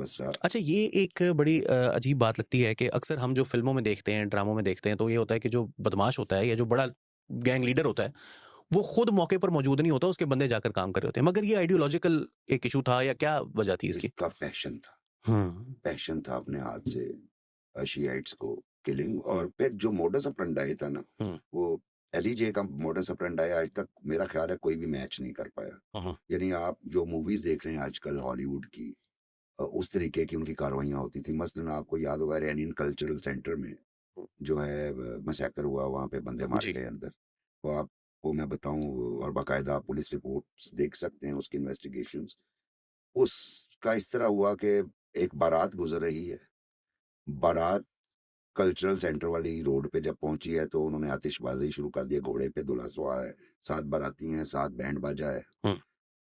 बसरा। अच्छा, ये एक बड़ी अजीब बात लगती है कि अक्सर हम जो फ़िल्मों में देखते हैं, ड्रामों में देखते हैं, तो ये होता है कि जो बदमाश होता है या जो बड़ा गैंग लीडर होता है, वो खुद मौके पर मौजूद नहीं होता, उसके बंदे जाकर काम कर रहे होते हैं। मगर ये आइडियोलॉजिकल एक इश्यू था या क्या वजह थी इसकी? इसका पैशन था, हुँ, पैशन था अपने हाथ से शियाइट्स को किलिंग। और फिर जो मोडस ऑपरेंडी था ना, हुँ, वो एलईजे का मोडस ऑपरेंडी आज तक मेरा ख्याल है कोई भी मैच नहीं कर पाया। हाँ, हाँ, यानी आप जो मूवीज देख रहे हैं आजकल हॉलीवुड की, उस तरीके की उनकी कार्रवाइयाँ होती थी। मसलन आपको याद होगा इरानियन कल्चरल सेंटर में जो है मैसेकर हुआ, वहाँ पे बंदे मारे जी, गए अंदर। वो आपको मैं बताऊं, और बाकायदा आप पुलिस रिपोर्ट्स देख सकते हैं उसकी इन्वेस्टिगेशंस। उसका इस तरह हुआ कि एक बारात गुजर रही है, बारात कल्चरल सेंटर वाली रोड पे जब पहुंची है तो उन्होंने आतिशबाजी शुरू कर दी। घोड़े पे दूल्हा सवार है, 7 बाराती हैं, 7 बैंड बाजा है, हुँ,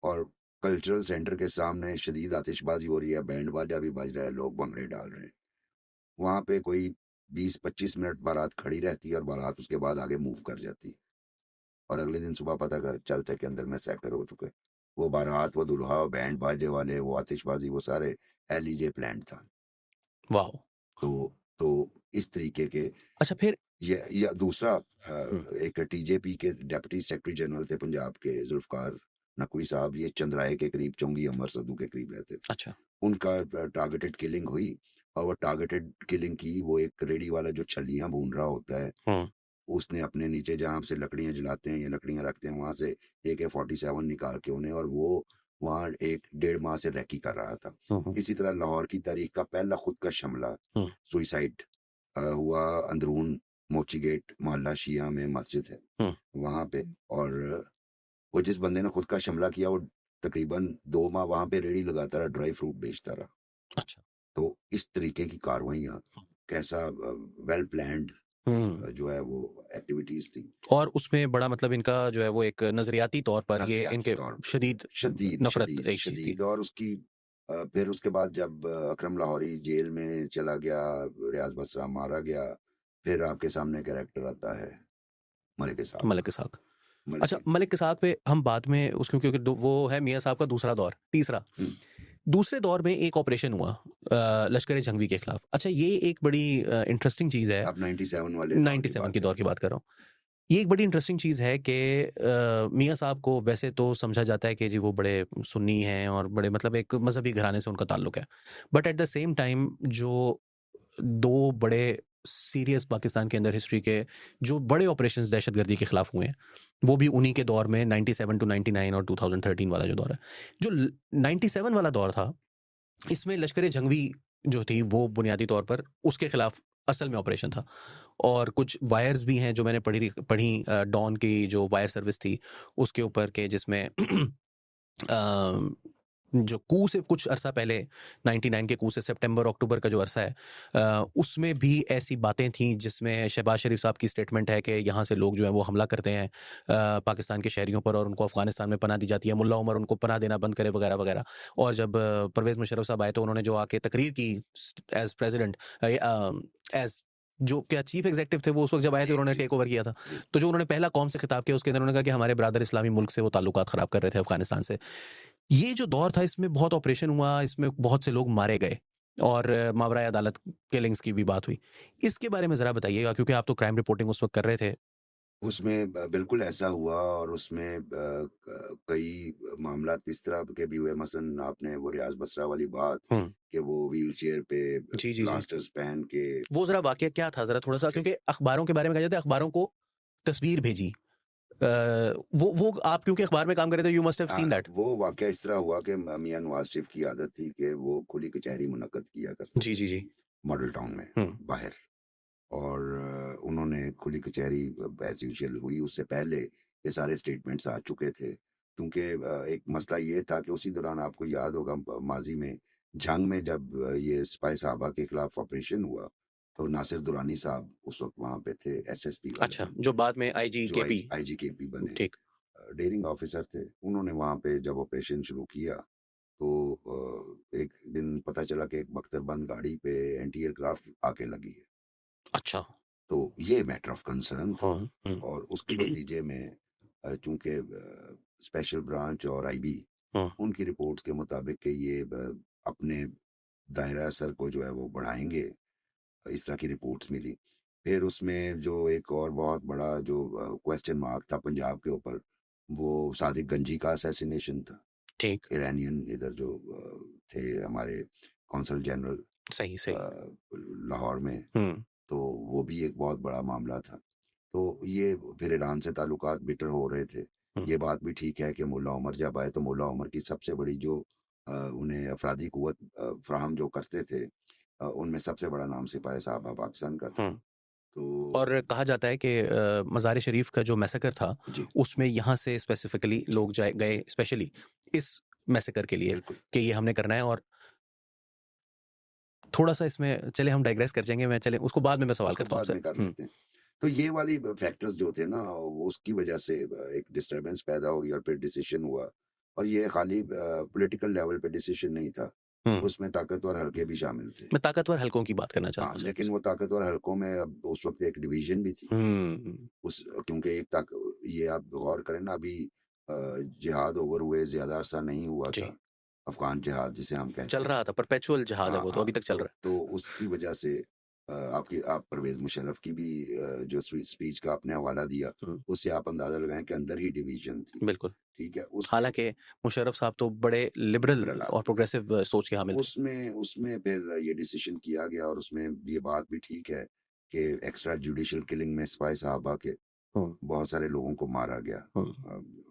और कल्चरल सेंटर के सामने शदीद आतिशबाजी हो रही है, बैंड बाजा भी बज रहा है, लोग भंगड़े डाल रहे हैं। वहां पे कोई 20-25 मिनट बारात खड़ी रहती है और बारात उसके बाद आगे मूव कर जाती है। और अगले दिन सुबह पता चलता है कि अंदर में सैकर हो चुके। वो बारात, वो दुल्हा, बैंड बाजे वाले, वो आतिशबाजी, वो सारे एलईजे प्लान था। वॉव! तो तो इस तरीके के अच्छा फिर ये दूसरा हुँ, एक टीजेपी के डिप्टी सेक्रेटरी जनरल थे पंजाब के, जुल्फकार नकवी साहब। ये चंद्राए के करीब, चौंगी अमर सद्दू के करीब रहते थे। अच्छा, उनका टारगेटेड किलिंग हुई। और वो टारगेटेड किलिंग की, वो एक रेडी वाला जो छलियां भून रहा होता है, हुँ, उसने अपने नीचे जहाँ से लकड़ियाँ जलाते हैं या लकड़ियाँ रखते हैं, वहां से AK-47 निकाल के उन्हें, और वो वहाँ 1-1.5 माह से रैकी कर रहा था। हुँ, हुँ, इसी तरह लाहौर की तारीख का पहला खुद का हमला, हुँ, सुइसाइड, हुआ अंदरून मोची गेट मोहल्ला शिया में मस्जिद है हुँ, वहां पे। और वो जिस बंदे ने खुद का हमला किया, वो तकरीबन 2 माह वहां पे रेडी लगाता रहा, ड्राई फ्रूट बेचता रहा। अच्छा, तो इस तरीके की कार्रवाइयाँ, कैसा वेल प्लान्ड हुँ। जो है वो एक्टिविटीज थी। और उसमें बड़ा मतलब इनका जो है वो एक नज़रियाती तौर पर ये नजरियाती इनके तौर पे शदीद शदीद नफ़रत शदीद एक चीज़ थी। शदीद। और उसकी फिर उसके बाद जब अकरम लाहौरी जेल में चला गया, रियाज बसरा मारा गया, फिर आपके सामने कैरेक्टर आता है मलिक इसहाक मलिक का। इसहाक। अच्छा, मलिक। मलिक इसहाक पे हम बाद में उस क्योंकि वो है मियाँ साहब का दूसरा दौर, तीसरा। हम्म, दूसरे दौर में एक ऑपरेशन हुआ लश्कर-ए जंगवी के खिलाफ। अच्छा, ये एक बड़ी इंटरेस्टिंग चीज़ है। आप 97 वाले दौर की 97 बात की कर दौर रहे की हैं। बात कर रहा हूँ। ये एक बड़ी इंटरेस्टिंग चीज़ है कि मियाँ साहब को वैसे तो समझा जाता है कि जी वो बड़े सुन्नी हैं और बड़े मतलब एक मज़हबी घराने से उनका ताल्लुक है। But at the same time जो 2 बड़े सीरियस पाकिस्तान के अंदर हिस्ट्री के जो बड़े ऑपरेशंस दहशतगर्दी के खिलाफ हुए हैं, वो भी उन्हीं के दौर में 97 टू 99 और 2013 वाला जो दौर है। जो 97 वाला दौर था, इसमें लश्कर-ए-जंगवी जो थी वो बुनियादी तौर पर उसके खिलाफ असल में ऑपरेशन था। और कुछ वायर्स भी हैं जो मैंने पढ़ी डॉन की जो वायर सर्विस थी उसके ऊपर के जिसमें अ, जो कू से कुछ अरसा पहले 99 के कू से सितंबर-अक्टूबर का जो अरसा है उसमें भी ऐसी बातें थी जिसमें शहबाज शरीफ साहब की स्टेटमेंट है कि यहाँ से लोग जो हैं वो हमला करते हैं पाकिस्तान के शहरियों पर और उनको अफ़गानिस्तान में पनाह दी जाती है। मुल्ला उमर उनको पनाह देना बंद करे वगैरह-वगैरह। और जब परवेज़ मुशर्रफ साहब आए तो उन्होंने जो आके तकरीर की एज़ प्रेज़िडेंट एज़ जो क्या चीफ़ एग्ज़ीक्यूटिव थे वो उस वक़्त जब आए थे जी उन्होंने जी टेक ओवर किया था। जी। तो जो उन्होंने पहला कौम से खिताब किया उसके अंदर उन्होंने कहा कि हमारे ब्रादर इस्लामी मुल्क से वो ताल्लुकात ख़राब कर रहे थे अफ़गानिस्तान से। ये जो दौर था इसमें बहुत ऑपरेशन हुआ, इसमें बहुत से लोग मारे गए और मावराए अदालत किलिंग्स की भी बात हुई। इसके बारे में ज़रा बताइएगा क्योंकि आप तो क्राइम रिपोर्टिंग उस वक़्त कर रहे थे। उसमें बिल्कुल ऐसा हुआ। और उसमें कई मामलात इस तरह के भी हुए। मसलन आपने वो रियाज बसरा वाली बात, हुँ। कि वो व्हील चेयर पे जी, जी, जी। ब्लास्टर्स पहन के। वो ज़रा वाक़या क्या था ज़रा थोड़ा-सा क्योंकि अखबारों के बारे में कहा जाता है अखबारों को तस्वीर भेजी। वो आप क्योंकि अखबार में काम कर रहे थे यू मस्ट हैव हाँ, सीन दैट। वो वाक़या इस तरह हुआ कि मियाँ नवाज़ शरीफ की आदत थी कि वो खुली कचहरी मुनक्कद किया करते जी, थे जी, जी। मॉडल टाउन में हुँ। बाहर। और उन्होंने खुली कचहरी एज़ यूजुअल हुई, उससे पहले ये सारे स्टेटमेंट्स आ चुके थे। क्योंकि एक मसला ये था कि उसी दौरान आपको याद होगा माज़ी में जंग में जब ये सिपाही साहबा के खिलाफ ऑपरेशन हुआ, तो नासिर दुरानी साहब उस वक़्त वहाँ पे थे, एसएसपी वाले अच्छा, जो बाद में आईजी जो केपी आईजीकेपी बने। ठीक। डेयरिंग ऑफिसर थे। उन्होंने वहाँ पे जब ऑपरेशन शुरू किया, तो एक दिन पता चला कि एक बख्तरबंद गाड़ी पे एंटी एयरक्राफ्ट आके लगी है। अच्छा। तो ये मैटर ऑफ कंसर्न था। हाँ, हुँ। और उसके नतीजे में चूंकि स्पेशल ब्रांच और आईबी हुँ, उनकी रिपोर्ट्स के मुताबिक कि ये अपने दायरा असर को जो है वो बढ़ाएंगे, इस तरह की रिपोर्ट्स मिली। फिर उसमें जो एक और बहुत बड़ा जो क्वेश्चन मार्क था पंजाब के ऊपर, वो सादिक गंजी का असैसिनेशन था। ठीक। ईरानियन इधर जो थे हमारे कौंसल जनरल सही, सही। लाहौर में, हुँ, तो वो भी एक बहुत बड़ा मामला था। तो ये फिर ईरान से ताल्लुकात बिटर हो रहे थे। हुँ, ये बात भी ठीक है कि मुल्ला उमर जब आए तो मुल्ला उमर की सबसे बड़ी जो उन्हें अफरादी क़ुव्वत फ़राहम जो करते थे, उनमें सबसे बड़ा नाम सिपाही साहब पाकिस्तान का था। हुँ। तो और कहा जाता है कि मज़ार-ए-शरीफ का जो मैसेकर था, जी, उसमें यहाँ से स्पेसिफिकली जी, लोग जाए गए स्पेशली इस मैसेकर के लिए बिल्कुल। कि ये हमने करना है। और थोड़ा-सा इसमें चलिए हम डाइग्रेस कर जाएँगे, मैं चलिए उसको बाद में मैं सवाल उसको करता हूँ बाद आपसे। में कर हुँ, लेते हैं। तो ये वाली फैक्टर्स जो थे ना, वो उसकी वजह से एक डिस्टर्बेंस पैदा हो गई और फिर डिसीजन हुआ। और ये खाली पॉलिटिकल लेवल पे डिसीजन नहीं था, हुँ। उसमें ताकतवर हलके भी शामिल थे। मैं ताकतवर हलकों की बात करना चाहता हाँ, हूँ सर लेकिन आपसे। वो ताकतवर हलकों में अब उस वक़्त एक डिवीज़न भी थी। हुँ, उस क्योंकि एक ताक ये आप गौर करें ना, अभी जिहाद ओवर हुए ज़्यादा अरसा नहीं हुआ जी। था। अफ़गान जिहाद जिसे हम कहते चल हैं। रहा था, परपेचुअल जिहाद है हाँ, वो तो हाँ, अभी तक चल रहा तो उसकी वजह से आप परवेज़ मुशर्रफ की भी जो स्पीच का आपने हवाला दिया, है। हुँ, उससे आप अंदाज़ा लगाएँ कि अंदर ही डिवीज़न थी। बिल्कुल। ठीक है? उसमें हालाँकि मुशर्रफ साहब तो बड़े लिबरल लिबरल और आदमी थे। प्रोग्रेसिव सोच के हामिल थे। उसमें उसमें फिर ये डिसीज़न किया गया और उसमें ये बात भी ठीक है कि एक्स्ट्रा जुडिशियल किलिंग में सिपाही साहबा के हुँ, बहुत सारे लोगों को मारा गया। हुँ।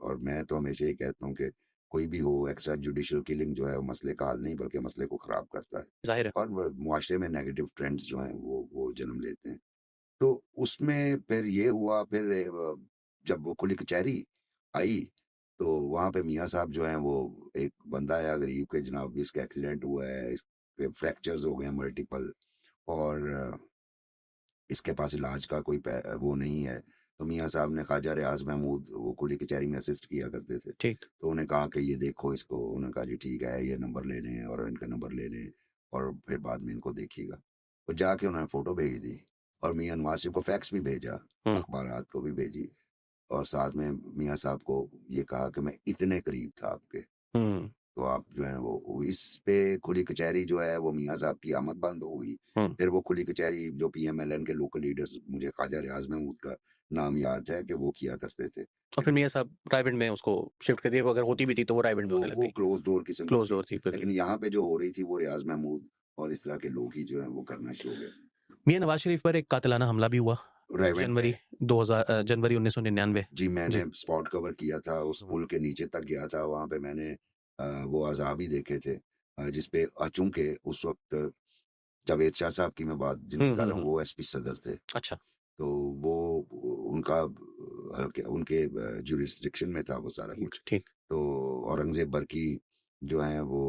और मैं तो हमेशा ये कहता हूँ कि कोई भी हो, एक्स्ट्रा जुडिशियल किलिंग जो है वो मसले का हल नहीं बल्कि मसले को ख़राब करता है। ज़ाहिर है। और मुआशरे में नेगेटिव ट्रेंड्स जो हैं वो जन्म लेते हैं। तो उसमें फिर ये हुआ, फिर जब वो खुली कचहरी आई, तो वहाँ पे मियाँ साहब जो हैं वो, एक बंदा आया गरीब के, जनाब इसका एक्सीडेंट हुआ है, इसके फ्रैक्चर्स हो गए हैं मल्टीपल, और इसके पास इलाज का कोई वो नहीं है। तो मियाँ साहब ने ख्वाजा रियाज़ महमूद, वो कुली कचहरी में असिस्ट किया करते थे। ठीक। तो उन्हें कहा कि ये देखो इसको, उन्होंने कहा जी ठीक है, ये नंबर ले लें और इनका नंबर ले लें और फिर बाद में इनको देखिएगा। तो जाके उन्होंने फ़ोटो भेज दी और मियाँ नवाज़ शरीफ को फैक्स भी भेजा, हुँ, अखबारात को भी भेजी, और साथ में मियाँ साहब को ये कहा कि मैं इतने करीब था आपके, हुँ, तो आप जो है वो इस पे खुली कचहरी जो है वो मियाँ साहब की आमद बंद हो गई। हुँ। फिर वो खुली कचहरी जो पीएमएलएन के लोकल लीडर्स, मुझे ख्वाजा रियाज़ महमूद का नाम याद है कि वो किया करते थे। और फिर लेकिन मियाँ साहब रायविंड में उसको शिफ्ट कर दिया, अगर होती भी जी, थी तो वो रायविंड में होने लग वो गई। क्लोज़ डोर किस्म की क्लोज़ थी। डोर थी फिर। लेकिन यहाँ पे जो हो रही थी वो रियाज़ महमूद और इस तरह के लोग ही जो हैं वो करना शुरू हो गए। मियाँ नवाज़ शरीफ पर एक कातिलाना हमला भी हुआ रायवेंट पे जनवरी 1999। जी, मैंने जी। स्पॉट कवर किया था, उस हुँ, पुल के नीचे तक गया था, वहाँ पे मैंने वो अज़ाब ही देखे थे, जिस पे चूँकि उस वक़्त जावेद शाह साहब की मैं बात जिनकी हुँ, कर हुँ, रहा हूँ, हुँ। वो एसपी सदर थे। अच्छा। तो वो उनका हल्के उनके ज्यूरिसडिक्शन में था वो सारा ठीक, कुछ। ठीक। तो औरंगज़ेब बर्की जो हैं वो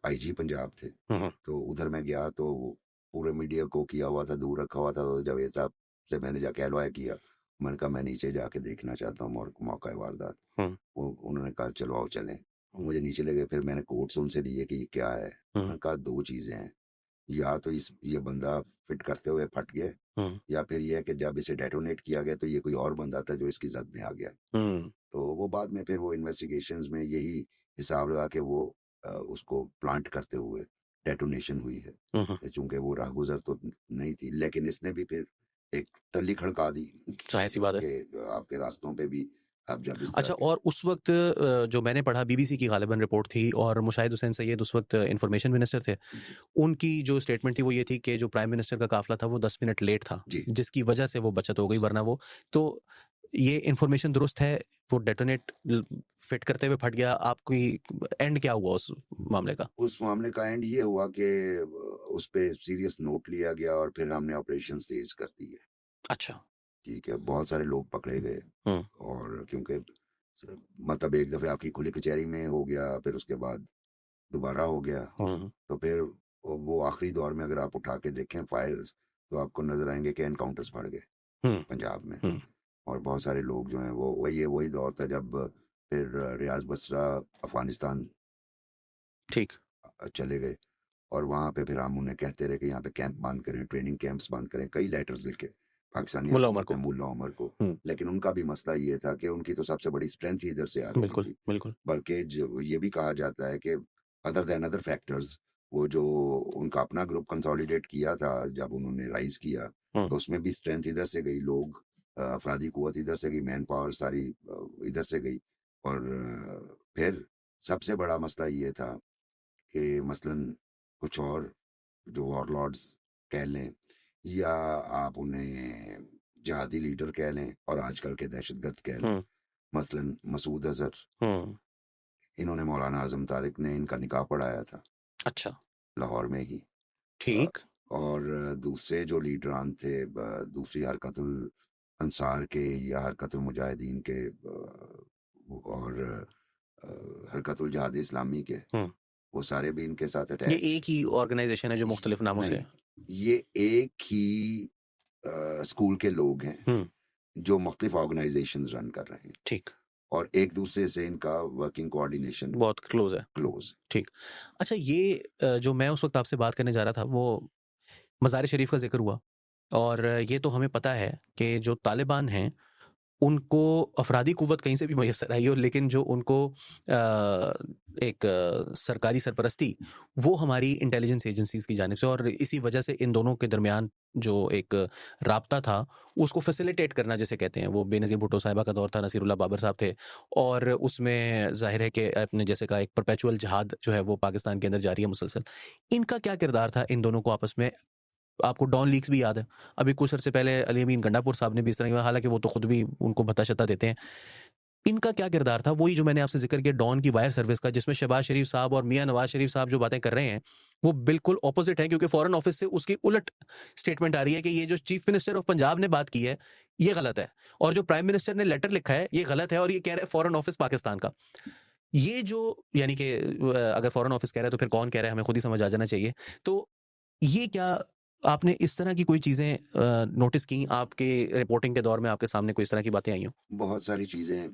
आईजी पंजाब थे। हुँ, हुँ, तो उधर मैं गया तो पूरे मीडिया को किया हुआ था, दूर रखा हुआ था, तो जावेद साहब से मैंने जाके एलओआई किया। मैंने कहा मैं नीचे जाके देखना चाहता हूँ मौका वारदात। हुँ, वो उन्होंने कहा चलो आओ चलें। हुँ, मुझे नीचे ले गए, फिर मैंने कोट्स उनसे लिए कि ये क्या है? हुँ, उन्होंने कहा 2 चीज़ें हैं, या तो इस ये बंदा फिट करते हुए फट गया, हुँ, या फिर ये है कि जब इसे डेटोनेट किया गया तो ये कोई और बंदा था जो इसकी ज़द में आ गया। हुँ, तो वो बाद में फिर वो इन्वेस्टिगेशंस में यही हिसाब लगा के वो उसको प्लांट करते हुए डेटोनेशन हुई हुँ, हुँ। है। चूँकि वो राहगुज़र तो नहीं थी, लेकिन इसने भी फिर एक टल्ली खड़का दी ज़ाहिर-सी बात है। कि आपके रास्तों पे भी अब जब इस तरह अच्छा, के और उस वक़्त जो मैंने पढ़ा बीबीसी की ग़ालिबन रिपोर्ट थी और मुशाहिद हुसैन सैयद उस वक़्त इन्फॉर्मेशन मिनिस्टर थे। जी, उनकी जो स्टेटमेंट थी वो ये थी कि जो प्राइम मिनिस्टर का काफ़िला था वो 10 मिनट लेट था, जी। जिसकी वजह से वो बचत हो गई, वरना वो तो ये इन्फॉर्मेशन दुरुस्त है, वो डेटोनेट फिट करते हुए फट गया। आपकी एंड क्या हुआ उस मामले का? उस मामले का एंड ये हुआ कि उस पे सीरियस नोट लिया गया और फिर हमने ऑपरेशंस तेज़ कर दिए। अच्छा। ठीक है, बहुत सारे लोग पकड़े गए, हुँ, और क्योंकि मतलब एक दफ़े आपकी खुली कचहरी में हो गया, फिर उसके बाद दोबारा हो गया, हुँ, तो फिर वो आखिरी दौर में अगर आप उठा के देखें फाइल्स, तो आपको नज़र आएँगे कि एनकाउंटर्स बढ़ गए हुँ, पंजाब में, हुँ, और बहुत सारे लोग जो हैं वो वही दौर था जब फिर रियाज़ बसरा अफ़गानिस्तान ठीक। चले गए, और वहाँ पे फिर हम उन्हें कहते रहे कि यहाँ पे कैंप बंद करें, ट्रेनिंग कैंप्स बंद करें, कई लेटर्स लिखे पाकिस्तानी मुल्ला उमर हुकूमत ने को। मुल्ला उमर को। हुँ, लेकिन उनका भी मसला ये था कि उनकी तो सबसे बड़ी स्ट्रेंथ ही इधर से आ रही बिल्कुल, थी। बिल्कुल। बल्कि जो ये भी कहा जाता है कि अदर दैन अदर फैक्टर्स, वो जो उनका अपना ग्रुप कंसोलिडेट किया था जब उन्होंने राइज किया, तो उसमें भी स्ट्रेंथ इधर से गई, लोग अफराधी कुवत इधर से गई, मैन पावर सारी इधर से गई। और फिर सबसे बड़ा मसला ये था कि मसलन कुछ और जो वॉरलॉर्ड्स कह लें या आप उन्हें जिहादी लीडर कह लें और आजकल के दहशतगर्द कह लें, मसलन मसूद अजहर, इन्होंने मौलाना आजम तारिक ने इनका निकाह पढ़ाया था अच्छा, लाहौर में ही। ठीक। और दूसरे जो लीडरान थे दूसरी हरकतुल अंसार के या हरकतुल मुजाहिदीन के और हरकतुल जिहाद इस्लामी के, वो सारे भी इनके साथ ये अटैच। एक ही ऑर्गेनाइजेशन है जो मुख्तलिफ नामों से नहीं, है? ये एक ही स्कूल के लोग हैं जो मुख्तलिफ ऑर्गेनाइजेशन रन कर रहे हैं, ठीक, और एक दूसरे से इनका वर्किंग कोऑर्डिनेशन बहुत क्लोज है। क्लोज। ठीक। अच्छा, ये जो मैं उस वक्त आपसे बात करने जा रहा था वो मज़ार शरीफ का जिक्र हुआ, और ये तो हमें पता है कि जो तालिबान हैं उनको अफरादी कुव्वत कहीं से भी मैसर आई हो, लेकिन जो उनको एक सरकारी सरपरस्ती वो हमारी इंटेलिजेंस एजेंसीज की जानिब से, और इसी वजह से इन दोनों के दरमियान जो एक राब्ता था उसको फैसिलिटेट करना जिसे कहते हैं, वो बेनज़ीर भुट्टो साहिबा का दौर था, नसीरुल्लाह बाबर साहब थे, और उसमें ज़ाहिर है कि आपने जैसे कहा एक परपेचुअल जिहाद जो है वो पाकिस्तान के अंदर जारी है मुसलसल। इनका क्या किरदार था इन दोनों को आपस में? आपको डॉन लीक्स भी याद है, अभी कुछ अरसे पहले अली अमीन गंडापुर साहब ने भी इस तरह की, हालांकि वो तो खुद भी उनको भत्ता-शत्ता देते हैं। इनका क्या किरदार था? वही जो मैंने आपसे ज़िक्र किया डॉन की वायर सर्विस का, जिसमें शहबाज शरीफ साहब और मियाँ नवाज़ शरीफ साहब जो बातें कर रहे हैं, वो बिल्कुल ऑपोज़िट है, क्योंकि फ़ॉरेन ऑफ़िस से उसकी उलट स्टेटमेंट आ रही है कि ये जो चीफ मिनिस्टर ऑफ पंजाब ने बात की है, ये गलत है, और जो प्राइम मिनिस्टर ने लेटर लिखा है, ये गलत है, और ये कह रहा है फ़ॉरेन ऑफ़िस पाकिस्तान का। ये जो यानी कि अगर फ़ॉरेन ऑफ़िस कह रहा है तो फिर कौन कह रहा है, हमें खुद ही समझ आ जाना चाहिए। तो ये क्या आपने इस तरह की कोई चीज़ें नोटिस की आपके रिपोर्टिंग के दौर में, आपके सामने कोई इस तरह की बातें आई हों? बहुत सारी चीजें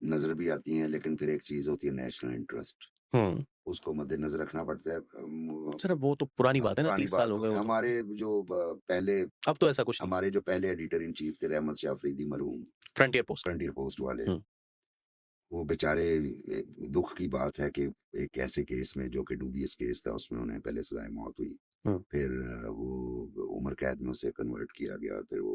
नजर भी आती हैं, लेकिन फिर एक चीज होती है नेशनल इंटरेस्ट, हुँ। उसको मद्देनजर रखना पड़ता है। सर अब वो तो पुरानी बात है ना, पुरानी 30 साल बात हो हो गए गई। वो तो। हमारे जो पहले अब तो ऐसा कुछ नहीं। हमारे जो पहले एडिटर इन चीफ थे रहमत शाह अफरीदी मरहूम, फ्रंटियर पोस्ट। फ्रंटियर पोस्ट वाले, हुँ। वो बेचारे, दुख की बात है कि एक ऐसे केस में जो कि डूबियस केस था उसमें उन्हें पहले सजाए मौत हुई, हुँ। फिर वो उम्र कैद में उसे कन्वर्ट किया गया और फिर वो